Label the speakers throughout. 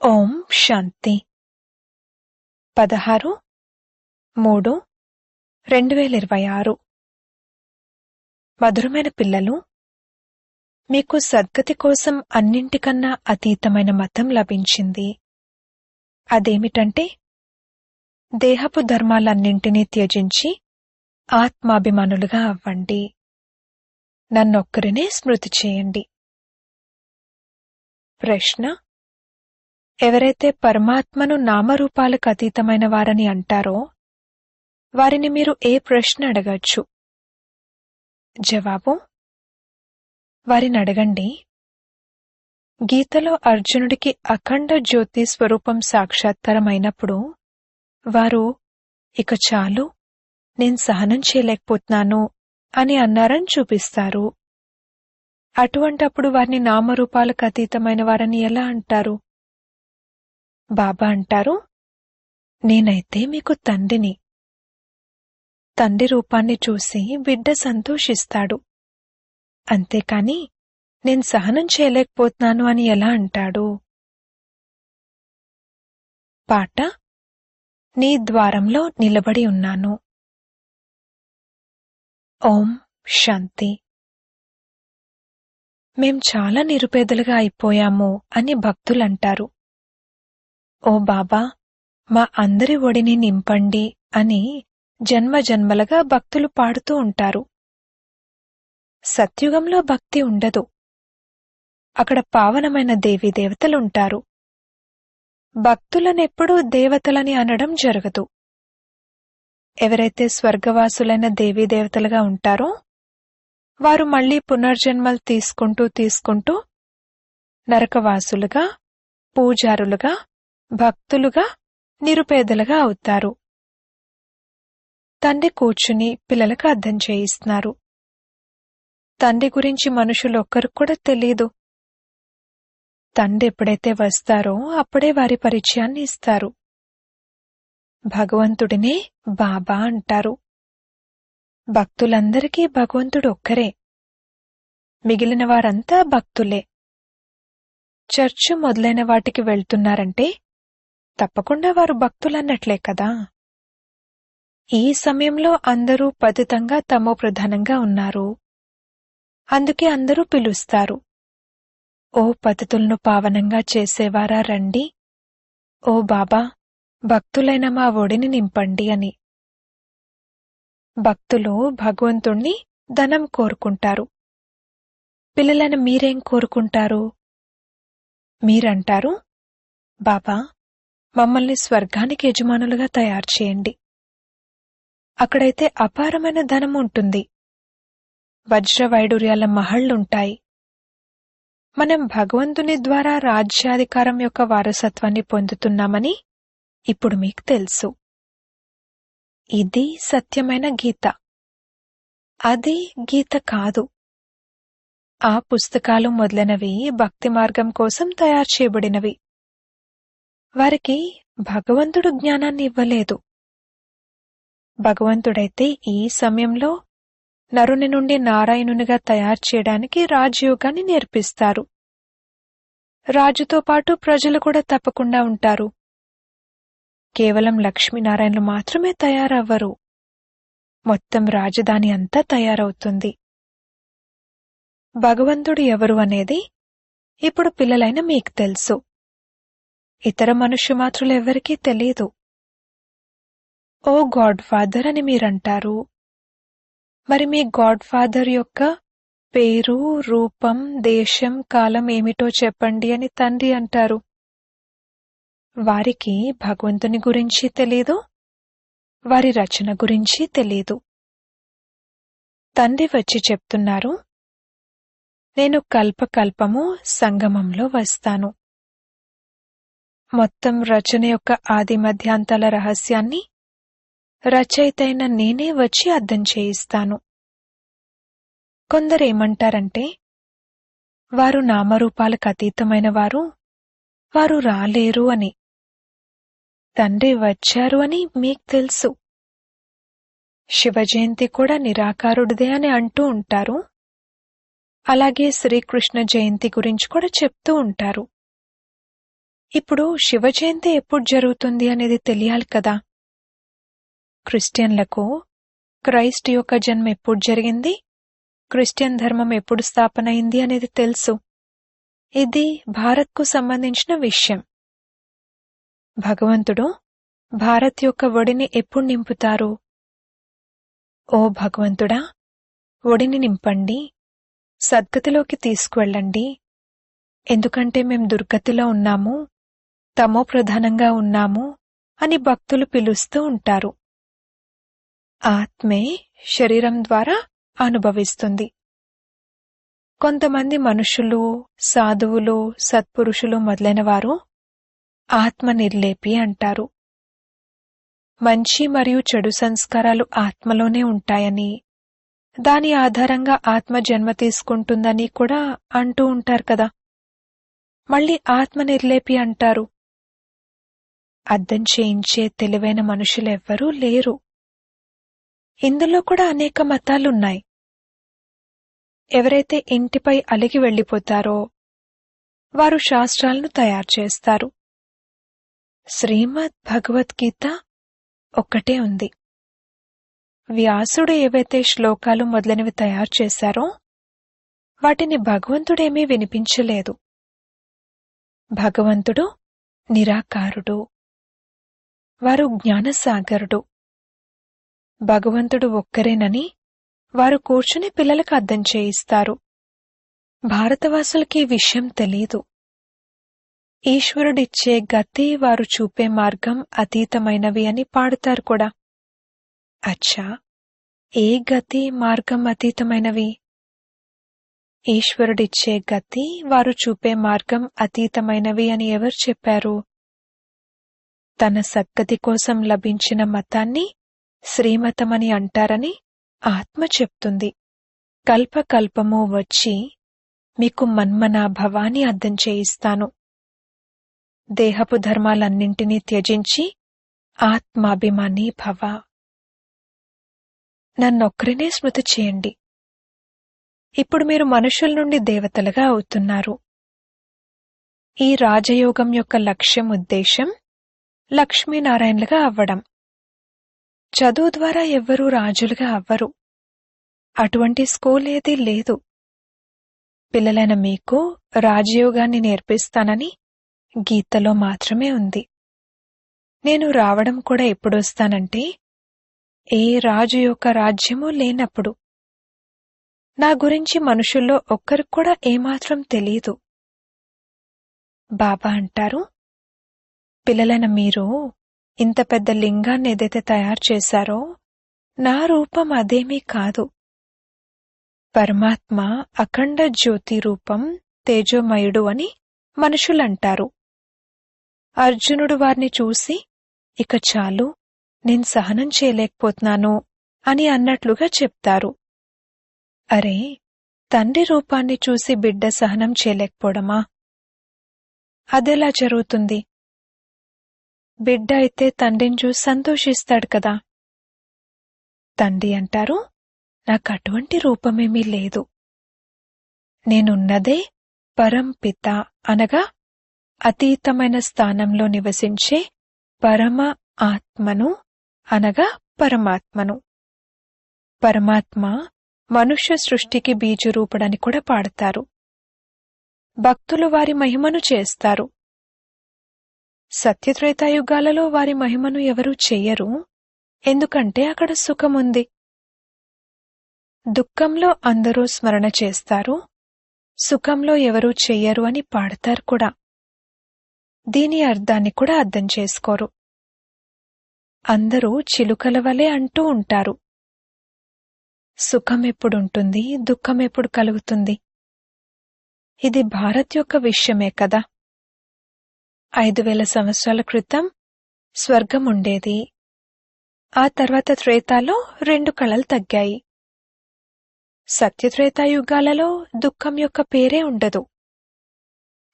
Speaker 1: ఓం శాంతి 16/3/2026 మధురమైన పిల్లలు, మీకు సద్గతి కోసం అన్నింటికన్నా అతీతమైన మతం లభించింది. అదేమిటంటే దేహపు ధర్మాలన్నింటినీ త్యజించి ఆత్మాభిమానులుగా అవ్వండి. నన్నొక్కరినే స్మృతి చేయండి. ప్రశ్న: ఎవరైతే పరమాత్మను నామరూపాలకు అతీతమైన వారని అంటారో వారిని మీరు ఏ ప్రశ్న అడగచ్చు? జవాబు: వారిని అడగండి, గీతలో అర్జునుడికి అఖండ జ్యోతి స్వరూపం సాక్షాత్కారమైనప్పుడు వారు ఇక చాలు, నేను సహనం చేయలేకపోతున్నాను అని అన్నారని చూపిస్తారు. అటువంటప్పుడు వారిని నామరూపాలకు అతీతమైన వారని ఎలా అంటారు? బాబా అంటారు, నేనైతే మీకు తండ్రిని. తండ్రి రూపాన్ని చూసి బిడ్డ సంతోషిస్తాడు. అంతేకాని నేను సహనం చేయలేకపోతున్నాను అని ఎలా అంటాడు? పాట: నీ ద్వారంలో నిలబడి ఉన్నాను. ఓం శాంతి. మేం చాలా నిరుపేదలుగా అయిపోయాము అని భక్తులంటారు. ఓ బాబా, మా అందరి ఒడిని నింపండి అని జన్మజన్మలుగా భక్తులు పాడుతూ ఉంటారు. సత్యుగంలో భక్తి ఉండదు. అక్కడ పావనమైన దేవీదేవతలుంటారు. భక్తులనెప్పుడూ దేవతలని అనడం జరగదు. ఎవరైతే స్వర్గవాసులైన దేవీదేవతలుగా ఉంటారో వారు మళ్లీ పునర్జన్మలు తీసుకుంటూ నరకవాసులుగా, పూజారులుగా, భక్తులుగా, నిరుపేదలుగా అవుతారు. తండ్రి కూర్చుని పిల్లలకు అర్థం చేయిస్తున్నారు. తండ్రి గురించి మనుషులొక్కరికి కూడా తెలీదు. తండ్రి ఎప్పుడైతే వస్తారో అప్పుడే వారి పరిచయాన్ని ఇస్తారు. భగవంతుడినే బాబా అంటారు. భక్తులందరికీ భగవంతుడు ఒక్కరే. మిగిలిన వారంతా భక్తులే. చర్చు మొదలైన వాటికి వెళ్తున్నారంటే తప్పకుండా వారు భక్తులన్నట్లే కదా. ఈ సమయంలో అందరూ పతితంగా తమో ప్రధానంగా ఉన్నారు. అందుకే అందరూ పిలుస్తారు, ఓ పతితులను పావనంగా చేసేవారా రండి, ఓ బాబా భక్తులైన మా ఒడిని నింపండి అని. భక్తులు భగవంతుణ్ణి ధనం కోరుకుంటారు. పిల్లలైన మీరేం కోరుకుంటారు? మీరంటారు, బాబా మమ్మల్ని స్వర్గానికి యజమానులుగా తయారు చేయండి. అక్కడైతే అపారమైన ధనం ఉంటుంది. వజ్రవైడూర్యాల మహళ్లుంటాయి. మనం భగవంతుని ద్వారా రాజ్యాధికారం యొక్క వారసత్వాన్ని పొందుతున్నామని ఇప్పుడు మీకు తెలుసు. ఇది సత్యమైన గీత. అది గీత కాదు. ఆ పుస్తకాలు మొదలైనవి భక్తి మార్గం కోసం తయారు చేయబడినవి. వారికి భగవంతుడు జ్ఞానాన్ని ఇవ్వలేదు. భగవంతుడైతే ఈ సమయంలో నరుని నుండి నారాయణునిగా తయారు చేయడానికి రాజయోగాన్ని నేర్పిస్తారు. రాజుతో పాటు ప్రజలు కూడా తప్పకుండా ఉంటారు. కేవలం లక్ష్మీనారాయణలు మాత్రమే తయారవ్వరు. మొత్తం రాజధాని అంతా తయారవుతుంది. భగవంతుడు ఎవరు అనేది ఇప్పుడు పిల్లలైన మీకు తెలుసు. ఇతర మనుష్య మాత్రులెవ్వరికీ తెలీదు. ఓ గాడ్ ఫాదర్ అని మీరంటారు. మరి మీ గాడ్ ఫాదర్ యొక్క పేరు, రూపం, దేశం, కాలం ఏమిటో చెప్పండి అని తండ్రి అంటారు. వారికి భగవంతుని గురించి తెలీదు, వారి రచన గురించి తెలీదు. తండ్రి వచ్చి చెప్తున్నారు, నేను కల్పకల్పము సంగమంలో వస్తాను. మొత్తం రచన యొక్క ఆది మధ్యాంతాల రహస్యాన్ని రచయితైన నేనే వచ్చి అర్థం చేయిస్తాను. కొందరేమంటారంటే వారు నామరూపాలకు అతీతమైన వారు, వారు రాలేరు అని. తండ్రి వచ్చారు అని మీకు తెలుసు. శివజయంతి కూడా నిరాకారుడిదే అని అంటూ ఉంటారు. అలాగే శ్రీకృష్ణ జయంతి గురించి కూడా చెప్తూ ఉంటారు. ఇప్పుడు శివ జయంతి ఎప్పుడు జరుగుతుంది అనేది తెలియాలి కదా. క్రిస్టియన్లకు క్రైస్ట్ యొక్క జన్మ ఎప్పుడు జరిగింది, క్రిస్టియన్ ధర్మం ఎప్పుడు స్థాపన అయింది అనేది తెలుసు. ఇది భారత్కు సంబంధించిన విషయం. భగవంతుడు భారత్ యొక్క ఒడిని ఎప్పుడు నింపుతారు? ఓ భగవంతుడా, ఒడిని నింపండి, సద్గతిలోకి తీసుకువెళ్ళండి. ఎందుకంటే మేం దుర్గతిలో ఉన్నాము, తమో ప్రధానంగా ఉన్నాము అని భక్తులు పిలుస్తూ ఉంటారు. ఆత్మే శరీరం ద్వారా అనుభవిస్తుంది. కొంతమంది మనుషులు, సాధువులు, సత్పురుషులు మొదలైనవారు ఆత్మ నిర్లేపి అంటారు. మంచి మరియు చెడు సంస్కారాలు ఆత్మలోనే ఉంటాయని, దాని ఆధారంగా ఆత్మ జన్మ తీసుకుంటుందని కూడా అంటూ ఉంటారు కదా. మళ్ళీ ఆత్మ నిర్లేపి అంటారు. అర్థం చేయించే తెలివైన మనుషులెవ్వరూ లేరు. ఇందులో కూడా అనేక మతాలున్నాయి. ఎవరైతే ఇంటిపై అలిగి వెళ్ళిపోతారో వారు శాస్త్రాలను తయారు చేస్తారు. శ్రీమద్ భగవద్గీత ఒక్కటే ఉంది. వ్యాసుడు ఏవైతే శ్లోకాలు మొదలైనవి తయారు చేశారో వాటిని భగవంతుడేమీ వినిపించలేదు. భగవంతుడు నిరాకారుడు, వారు జ్ఞానసాగరుడు. భగవంతుడు ఒక్కరేనని వారు కూర్చుని పిల్లలకు అర్థం చేయిస్తారు. భారతవాసులకి ఈ విషయం తెలీదు. ఈశ్వరుడిచ్చే గతి, వారు చూపే మార్గం అతీతమైనవి అని పాడుతారు కూడా. అచ్చా, ఏ గతి మార్గం అతీతమైనవి? ఈశ్వరుడిచ్చే గతి, వారు చూపే మార్గం అతీతమైనవి అని ఎవరు చెప్పారు? తన సద్గతి కోసం లభించిన మతాన్ని శ్రీమతమని అంటారని ఆత్మ చెప్తుంది. కల్పకల్పము వచ్చి మీకు మన్మనాభవాన్ని అర్థం చేయిస్తాను. దేహపు ధర్మాలన్నింటినీ త్యజించి ఆత్మాభిమాని భవ. నన్నొక్కరినే స్మృతి చేయండి. ఇప్పుడు మీరు మనుషుల నుండి దేవతలుగా అవుతున్నారు. ఈ రాజయోగం యొక్క లక్ష్యం, ఉద్దేశం లక్ష్మీనారాయణలుగా అవ్వడం. చదువు ద్వారా ఎవ్వరూ రాజులుగా అవ్వరు. అటువంటి స్కూల్ ఏదీ లేదు. పిల్లలైన మీకు రాజయోగాన్ని నేర్పిస్తానని గీతలో మాత్రమే ఉంది. నేను రావడం కూడా ఎప్పుడొస్తానంటే ఏ రాజు యొక్క రాజ్యమూ లేనప్పుడు. నా గురించి మనుషుల్లో ఒక్కరికి కూడా ఏమాత్రం తెలీదు. బాబా అంటారు, పిల్లలైన మీరు ఇంత పెద్ద లింగాన్ని ఏదైతే తయారు చేశారో నా రూపం అదేమీ కాదు. పరమాత్మ అఖండ జ్యోతి రూపం, తేజోమయుడు అని మనుషులంటారు. అర్జునుడు వారిని చూసి ఇక చాలు, నేను సహనం చేయలేకపోతున్నాను అని అన్నట్లుగా చెప్తారు. అరే, తండ్రి రూపాన్ని చూసి బిడ్డ సహనం చేయలేకపోవడమా? అదెలా జరుగుతుంది? బిడ్డ అయితే తండ్రిని చూసి సంతోషిస్తాడు కదా. తండ్రి అంటారు, నాకు అటువంటి రూపమేమీ లేదు. నేనున్నదే పరంపిత అనగా అతీతమైన స్థానంలో నివసించే పరమ ఆత్మను అనగా పరమాత్మను. పరమాత్మ మనుష్య సృష్టికి బీజరూపుడని కూడా పాడతారు. భక్తులు వారి మహిమను చేస్తారు. సత్యత్రేతాయుగాలలో వారి మహిమను ఎవరూ చెయ్యరు, ఎందుకంటే అక్కడ సుఖముంది. దుఃఖంలో అందరూ స్మరణ చేస్తారు, సుఖంలో ఎవరూ చెయ్యరు అని పాడతారు కూడా. దీని అర్థాన్ని కూడా అర్థం చేసుకోరు. అందరూ చిలుకల వలె అంటూ ఉంటారు. సుఖమెప్పుడుంటుంది, దుఃఖమెప్పుడు కలుగుతుంది? ఇది భారత్ యొక్క విషయమే కదా. 5000 సంవత్సరాల క్రితం స్వర్గం ఉండేది. ఆ తర్వాత త్రేతాలో 2 కళలు తగ్గాయి. సత్యత్రేతాయుగాలలో దుఃఖం యొక్క పేరే ఉండదు.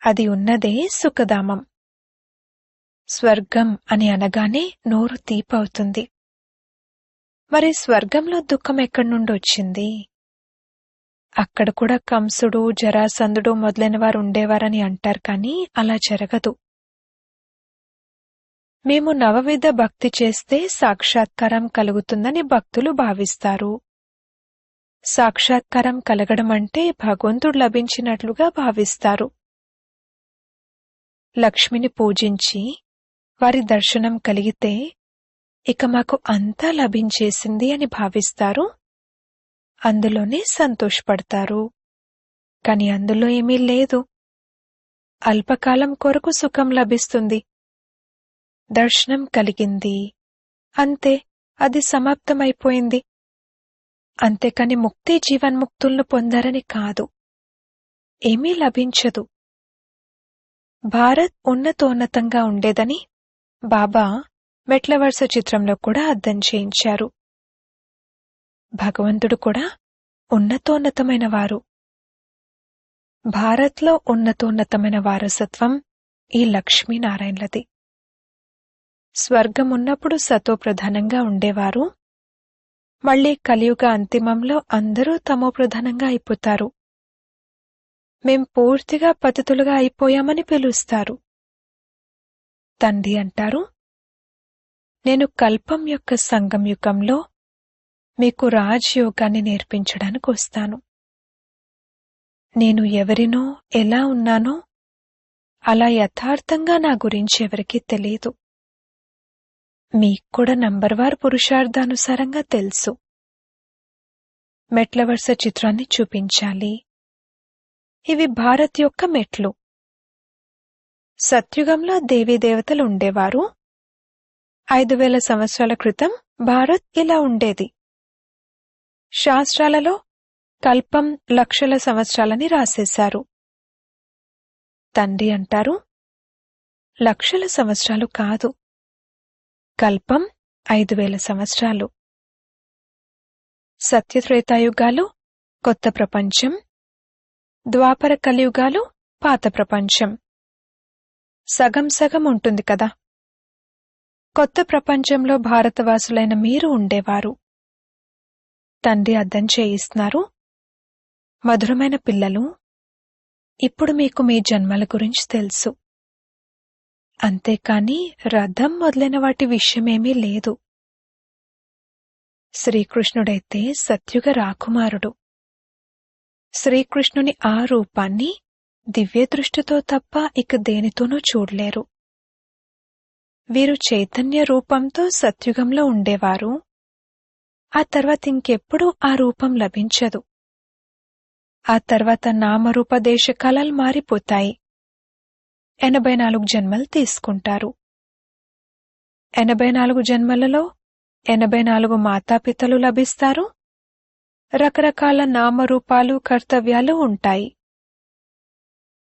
Speaker 1: అది ఉన్నదే సుఖధామం. స్వర్గం అని అనగానే నోరు తీపవుతుంది. మరి స్వర్గంలో దుఃఖం ఎక్కడి నుండి వచ్చింది? అక్కడ కూడా కంసుడు, జరాసంధుడు మొదలైన వారు ఉండేవారని అంటారు, కానీ అలా జరగదు. మేము నవవిధ భక్తి చేస్తే సాక్షాత్కారం కలుగుతుందని భక్తులు భావిస్తారు. సాక్షాత్కారం కలగడం అంటే భగవంతుడు లభించినట్లుగా భావిస్తారు. లక్ష్మిని పూజించి వారి దర్శనం కలిగితే ఇక మాకు అంతా లభించేసింది అని భావిస్తారు. అందులోనే సంతోషపడతారు. కాని అందులో ఏమీ లేదు. అల్పకాలం కొరకు సుఖం లభిస్తుంది. దర్శనం కలిగింది, అంతే, అది సమాప్తమైపోయింది. అంతేకాని ముక్తి జీవన్ముక్తులను పొందారని కాదు. ఏమీ లభించదు. భారత్ ఉన్నతోన్నతంగా ఉండేదని బాబా మెట్లవరుస చిత్రంలో కూడా అర్థం చేయించారు. భగవంతుడు కూడా ఉన్నతోన్నతమైన వారు. భారత్లో ఉన్నతోన్నతమైన వారసత్వం ఈ లక్ష్మీనారాయణలది. స్వర్గమున్నప్పుడు సతోప్రధానంగా ఉండేవారు. మళ్లీ కలియుగ అంతిమంలో అందరూ తమోప్రధానంగా అయిపోతారు. మేం పూర్తిగా పతితులుగా అయిపోయామని పిలుస్తారు. తండ్రి అంటారు, నేను కల్పం యొక్క సంగం యుగంలో మీకు రాజయోగాన్ని నేర్పించడానికి వస్తాను. నేను ఎవరినో ఎలా ఉన్నానో అలా యథార్థంగా నా గురించి ఎవరికీ తెలియదు. మీక్కూడా నంబర్వార్ పురుషార్థానుసారంగా తెలుసు. మెట్లవరుస చిత్రాన్ని చూపించాలి. ఇవి భారత్ యొక్క మెట్లు. సత్యుగంలో దేవీదేవతలు ఉండేవారు. 5000 సంవత్సరాల క్రితం భారత్ ఇలా ఉండేది. శాస్త్రాలలో కల్పం లక్షల సంవత్సరాలని రాసేశారు. తండ్రి అంటారు, లక్షల సంవత్సరాలు కాదు, కల్పం 5000 సంవత్సరాలు. సత్యత్రేతాయుగాలు కొత్త ప్రపంచం, ద్వాపర కలియుగాలు పాత ప్రపంచం. సగం సగం ఉంటుంది కదా. కొత్త ప్రపంచంలో భారతవాసులైన మీరు ఉండేవారు. తండ్రి అర్థం చేయిస్తున్నారు, మధురమైన పిల్లలు, ఇప్పుడు మీకు మీ జన్మల గురించి తెలుసు. అంతేకాని రథం మొదలైన వాటి విషయమేమీ లేదు. శ్రీకృష్ణుడైతే సత్యుగ రాకుమారుడు. శ్రీకృష్ణుని ఆ రూపాన్ని దివ్యదృష్టితో తప్ప ఇక దేనితోనూ చూడలేరు. వీరు చైతన్య రూపంతో సత్యుగంలో ఉండేవారు. ఆ తర్వాత ఇంకెప్పుడూ ఆ రూపం లభించదు. ఆ తర్వాత నామరూపదేశ కళలు మారిపోతాయి. 84 జన్మలు తీసుకుంటారు. 84 జన్మలలో 84 మాతాపితలు లభిస్తారు. రకరకాల నామరూపాలు కర్తవ్యాలు ఉంటాయి.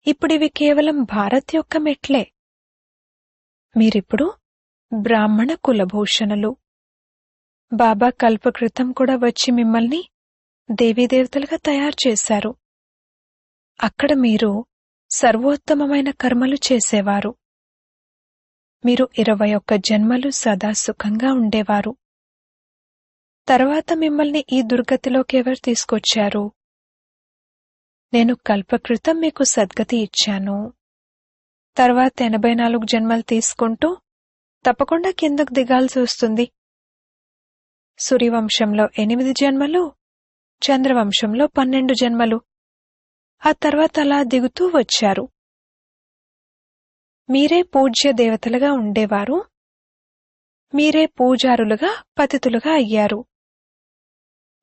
Speaker 1: ఇప్పుడివి కేవలం భారత్ యొక్క మెట్లే. మీరిప్పుడు బ్రాహ్మణ కులభూషణులు. బాబా కల్పకృతం కూడా వచ్చి మిమ్మల్ని దేవీదేవతలుగా తయారు చేశారు. అక్కడ మీరు సర్వోత్తమమైన కర్మలు చేసేవారు. మీరు 21 జన్మలు సదా సుఖంగా ఉండేవారు. తర్వాత మిమ్మల్ని ఈ దుర్గతిలోకి ఎవరు తీసుకొచ్చారు? నేను కల్పకృతం మీకు సద్గతి ఇచ్చాను. తర్వాత 84 జన్మలు తీసుకుంటూ తప్పకుండా కిందకు దిగాల్సి వస్తుంది. సూర్యవంశంలో 8 జన్మలు, చంద్రవంశంలో 12 జన్మలు. ఆ తర్వాత అలా దిగుతూ వచ్చారు. మీరే పూజ్య దేవతలుగా ఉండేవారు. మీరే పూజారులుగా పతితులుగా అయ్యారు.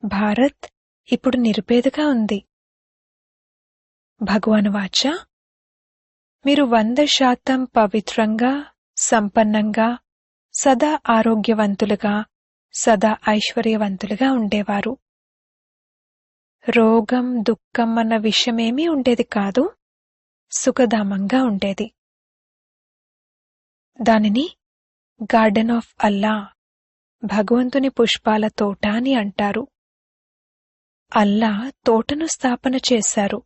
Speaker 1: భారత్ ఇప్పుడు నిరుపేదగా ఉంది. భగవాను వాచ, మీరు 100% పవిత్రంగా, సంపన్నంగా, సదా ఆరోగ్యవంతులుగా, సదా ఐశ్వర్యవంతులుగా ఉండేవారు. రోగం, దుఃఖం అన్న విషయమేమీ ఉండేది కాదు. సుఖధామంగా ఉండేది. దానిని గార్డెన్ ఆఫ్ అల్లా, భగవంతుని పుష్పాల తోట అని అంటారు. అల్లా తోటను స్థాపన చేశారు.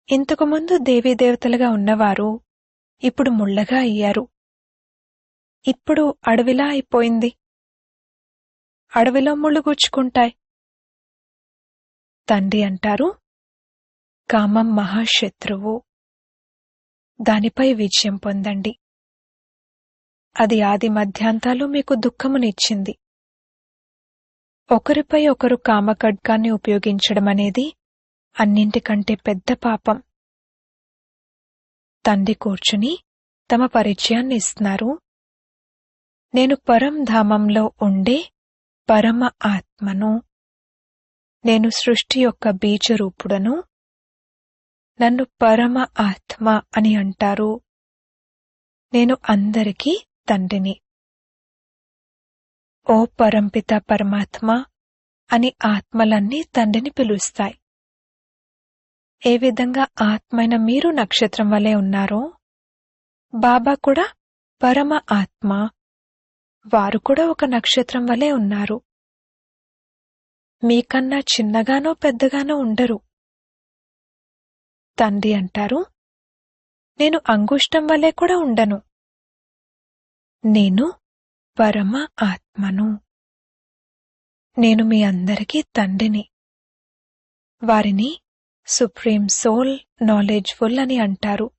Speaker 1: ఇంతకుముందు దేవీదేవతలుగా ఉన్నవారు ఇప్పుడు ముళ్ళగా అయ్యారు. ఇప్పుడు అడవిలా అయిపోయింది. అడవిలో ముళ్ళు గుచ్చుకుంటాయి. తండ్రి అంటారు, కామం మహాశత్రువు, దానిపై విజయం పొందండి. అది ఆది మధ్యాంతాలు మీకు దుఃఖమునిచ్చింది. ఒకరిపై ఒకరు కామఖడ్గాన్ని ఉపయోగించడమనేది అన్నింటికంటే పెద్ద పాపం. తండ్రి కూర్చుని తమ పరిచయాన్ని ఇస్తున్నారు. నేను పరంధామంలో ఉండే పరమ ఆత్మను. నేను సృష్టి యొక్క బీజరూపుడను. నన్ను పరమ ఆత్మ అని అంటారు. నేను అందరికీ తండ్రిని. ఓ పరంపిత పరమాత్మ అని ఆత్మలన్నీ తండ్రిని పిలుస్తాయి. ఏ విధంగా ఆత్మైన మీరు నక్షత్రం వలె ఉన్నారో, బాబా కూడా పరమ ఆత్మ, వారు కూడా ఒక నక్షత్రం వలె ఉన్నారు. మీకన్నా చిన్నగానో పెద్దగానో ఉండరు. తండ్రి అంటారు, నేను అంగుష్టం వలె కూడా ఉండను. నేను పరమ ఆత్మను. నేను మీ అందరికీ తండ్రిని. వారిని సుప్రీం సోల్ నాలెడ్జ్ఫుల్ అని అంటారు.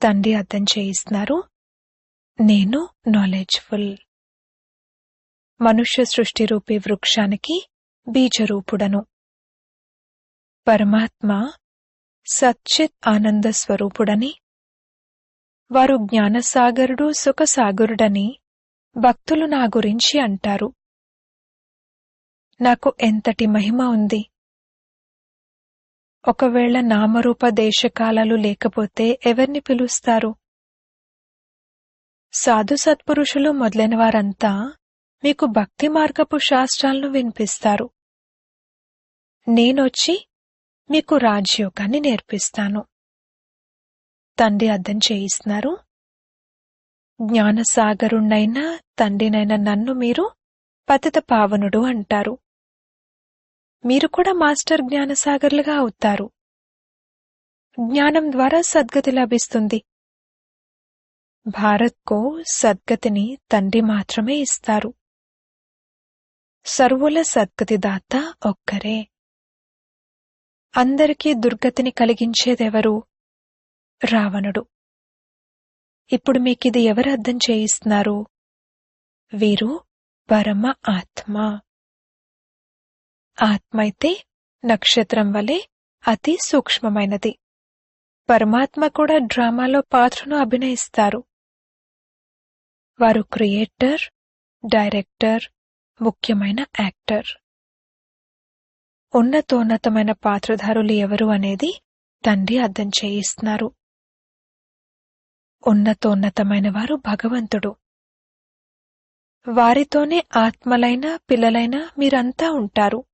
Speaker 1: తండ్రి అర్థం చేయిస్తున్నారు, నేను నాలెడ్జ్ఫుల్. మనుష్య సృష్టి రూపీ వృక్షానికి బీజరూపుడను. పరమాత్మ సచ్చిత్ ఆనంద స్వరూపుడని, వారు జ్ఞానసాగరుడు సుఖసాగరుడని భక్తులు నా గురించి అంటారు. నాకు ఎంతటి మహిమ ఉంది. ఒకవేళ నామరూప దేశకాలాలు లేకపోతే ఎవరిని పిలుస్తారు? సాధు సత్పురుషులు మొదలైన వారంతా మీకు భక్తి మార్గపు శాస్త్రాలను వినిపిస్తారు. నేనొచ్చి మీకు రాజయోగాన్ని నేర్పిస్తాను. తండ్రి అర్థం చేయిస్తున్నారు, జ్ఞానసాగరుణ్ణైనా తండ్రినైనా నన్ను మీరు పతిత పావనుడు అంటారు. మీరు కూడా మాస్టర్ జ్ఞానసాగర్లుగా అవుతారు. జ్ఞానం ద్వారా సద్గతి లభిస్తుంది. భారత్కు సద్గతిని తండ్రి మాత్రమే ఇస్తారు. సర్వుల సద్గతిదాత ఒక్కరే. అందరికీ దుర్గతిని కలిగించేదెవరు? రావణుడు. ఇప్పుడు మీకిది ఎవరు అర్థం చేయిస్తున్నారు? వీరు పరమ ఆత్మ. ఆత్మ అయితే నక్షత్రం వలె అతి సూక్ష్మమైనది. పరమాత్మ కూడా డ్రామాలో పాత్రను అభినయిస్తారు. వారు క్రియేటర్, డైరెక్టర్, ముఖ్యమైన యాక్టర్. ఉన్నతోన్నతమైన పాత్రధారులు ఎవరు అనేది తండ్రి అర్థం చేయిస్తున్నారు. ఉన్నతోన్నతమైన వారు భగవంతుడు. వారితోనే ఆత్మలైన పిల్లలైన మీరంతా ఉంటారు.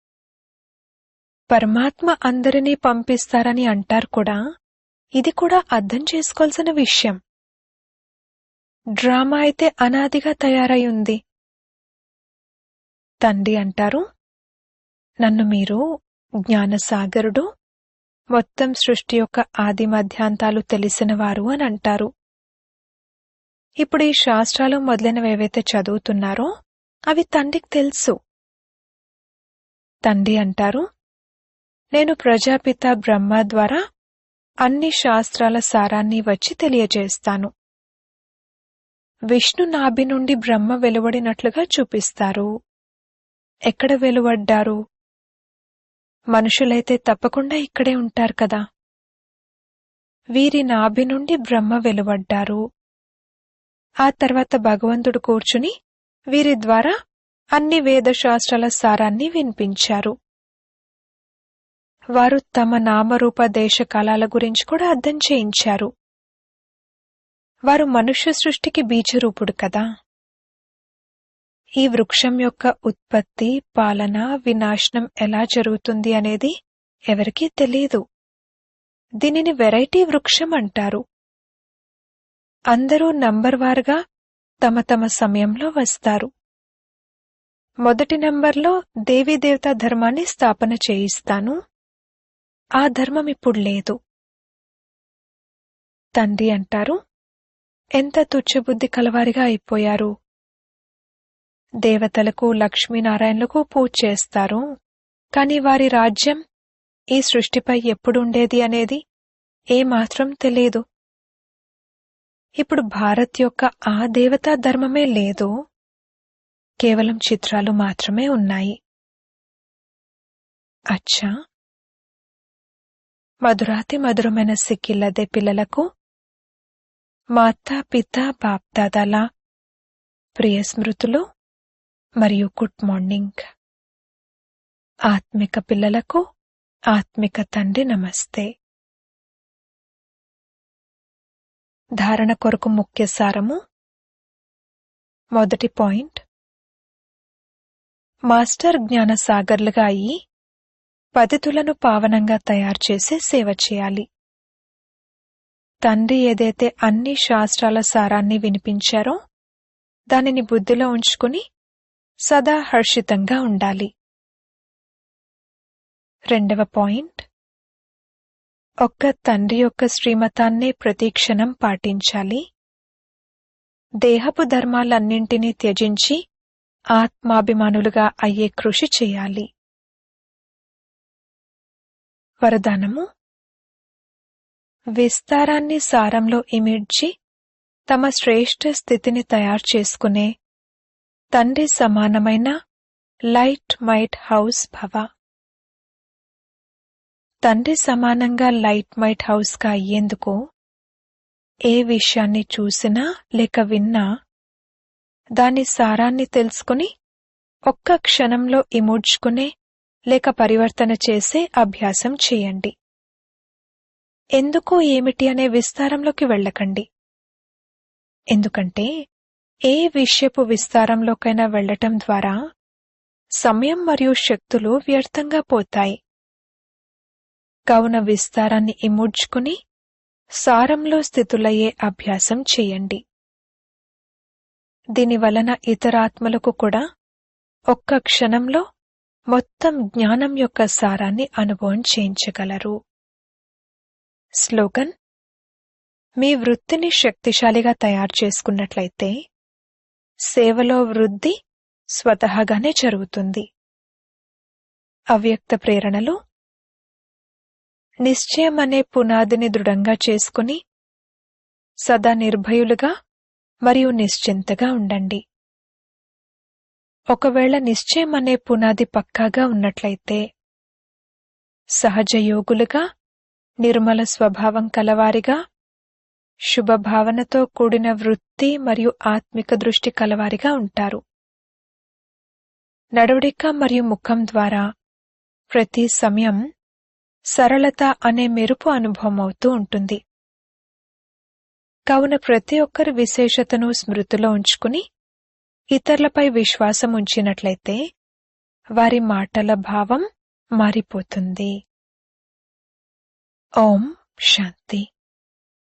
Speaker 1: పరమాత్మ అందరినీ పంపిస్తారని అంటారు కూడా. ఇది కూడా అర్థం చేసుకోవాల్సిన విషయం. డ్రామా అయితే అనాదిగా తయారై ఉంది. తండ్రి అంటారు, నన్ను మీరు జ్ఞానసాగరుడు, మొత్తం సృష్టి యొక్క ఆది మధ్యాంతాలు తెలిసినవారు అని అంటారు. ఇప్పుడు ఈ శాస్త్రాలు మొదలైనవేవైతే చదువుతున్నారో అవి తండ్రికి తెలుసు. తండ్రి అంటారు, నేను ప్రజాపిత బ్రహ్మ ద్వారా అన్ని శాస్త్రాల సారాన్ని వచ్చి తెలియజేస్తాను. విష్ణు నాభి నుండి బ్రహ్మ వెలువడినట్లుగా చూపిస్తారు. ఎక్కడ వెలువడ్డారు? మనుషులైతే తప్పకుండా ఇక్కడే ఉంటారు కదా. వీరి నాభి నుండి బ్రహ్మ వెలువడ్డారు. ఆ తర్వాత భగవంతుడు కూర్చుని వీరి ద్వారా అన్ని వేదశాస్త్రాల సారాన్ని వినిపించారు. వారు తమ నామరూప దేశకాలాల గురించి కూడా అర్థం చేయించారు. వారు మనుష్య సృష్టికి బీజరూపుడు కదా. ఈ వృక్షం యొక్క ఉత్పత్తి, పాలన, వినాశనం ఎలా జరుగుతుంది అనేది ఎవరికీ తెలియదు. దీనిని వెరైటీ వృక్షం అంటారు. అందరూ నంబర్వారుగా తమ తమ సమయంలో వస్తారు. మొదటి నంబర్లో దేవీదేవతా ధర్మాన్ని స్థాపన చేయిస్తాను. ఆ ధర్మం ఇప్పుడు లేదు. తండ్రి అంటారు, ఎంత తుచ్చబుద్ధి కలవారిగా అయిపోయారు. దేవతలకు, లక్ష్మీనారాయణలకు పూజ చేస్తారు. కాని వారి రాజ్యం ఈ సృష్టిపై ఎప్పుడుండేది అనేది ఏమాత్రం తెలియదు. ఇప్పుడు భారత్ యొక్క ఆ దేవతా ధర్మమే లేదు, కేవలం చిత్రాలు మాత్రమే ఉన్నాయి. అచ్చా, మధురాతి మధురమైన సిక్కిల్లదే పిల్లలకు మాతా పితా బాప్దాదాల ప్రియ స్మృతులు మరియు గుడ్ మార్నింగ్. ఆత్మిక పిల్లలకు ఆత్మిక తండ్రి నమస్తే. ధారణ కొరకు ముఖ్య సారము. మొదటి పాయింట్, మాస్టర్ జ్ఞానసాగర్లుగా అయి పతితులను పావనంగా తయారు చేసే సేవ చేయాలి. తండ్రి ఏదైతే అన్ని శాస్త్రాల సారాన్ని వినిపించారో దానిని బుద్ధిలో ఉంచుకుని సదా హర్షితంగా ఉండాలి. రెండవ పాయింట్, ఒక్క తండ్రి యొక్క శ్రీమతాన్నే ప్రతిక్షణం పాటించాలి. దేహపు ధర్మాలన్నింటినీ త్యజించి ఆత్మాభిమానులుగా అయ్యే కృషి చేయాలి. వరదానము, విస్తారాన్ని సారంలో ఇమిడ్చి తమ శ్రేష్ఠ స్థితిని తయారు చేసుకునే తండ్రి సమానమైన లైట్ మైట్ హౌస్ భవ. తండ్రి సమానంగా లైట్ మైట్ హౌస్గా అయ్యేందుకు ఏ విషయాన్ని చూసినా లేక విన్నా దాని సారాన్ని తెలుసుకుని ఒక్క క్షణంలో ఇముడ్చుకునే లేక పరివర్తన చేసే అభ్యాసం చేయండి. ఎందుకు ఏమిటి అనే విస్తారంలోకి వెళ్ళకండి. ఎందుకంటే ఏ విషయపు విస్తారంలోకైనా వెళ్లటం ద్వారా సమయం మరియు శక్తులు వ్యర్థంగా పోతాయి. కావున విస్తారాన్ని ఇముడ్చుకుని సారంలో స్థితులయ్యే అభ్యాసం చేయండి. దీనివలన ఇతరాత్మలకు కూడా ఒక్క క్షణంలో మొత్తం జ్ఞానం యొక్క సారాన్ని అనుభవం చేయించగలరు. స్లోగన్, మీ వృత్తిని శక్తిశాలిగా తయారు చేసుకున్నట్లయితే సేవలో వృద్ధి స్వతహాగానే జరుగుతుంది. అవ్యక్త ప్రేరణలు, నిశ్చయం అనే పునాదిని దృఢంగా చేసుకుని సదా నిర్భయులుగా మరియు నిశ్చింతగా ఉండండి. ఒకవేళ నిశ్చయం అనే పునాది పక్కాగా ఉన్నట్లయితే సహజ యోగులుగా, నిర్మల స్వభావం కలవారిగా, శుభభావనతో కూడిన వృత్తి మరియు ఆత్మిక దృష్టి కలవారిగా ఉంటారు. నడవడిక మరియు ముఖం ద్వారా ప్రతి సమయం సరళత అనే మెరుపు అనుభవం అవుతూ ఉంటుంది. కావున ప్రతి ఒక్కరి విశేషతను స్మృతిలో ఉంచుకుని ఇతరులపై విశ్వాసం ఉంచినట్లయితే వారి మాటల భావం మారిపోతుంది. ఓం శాంతి.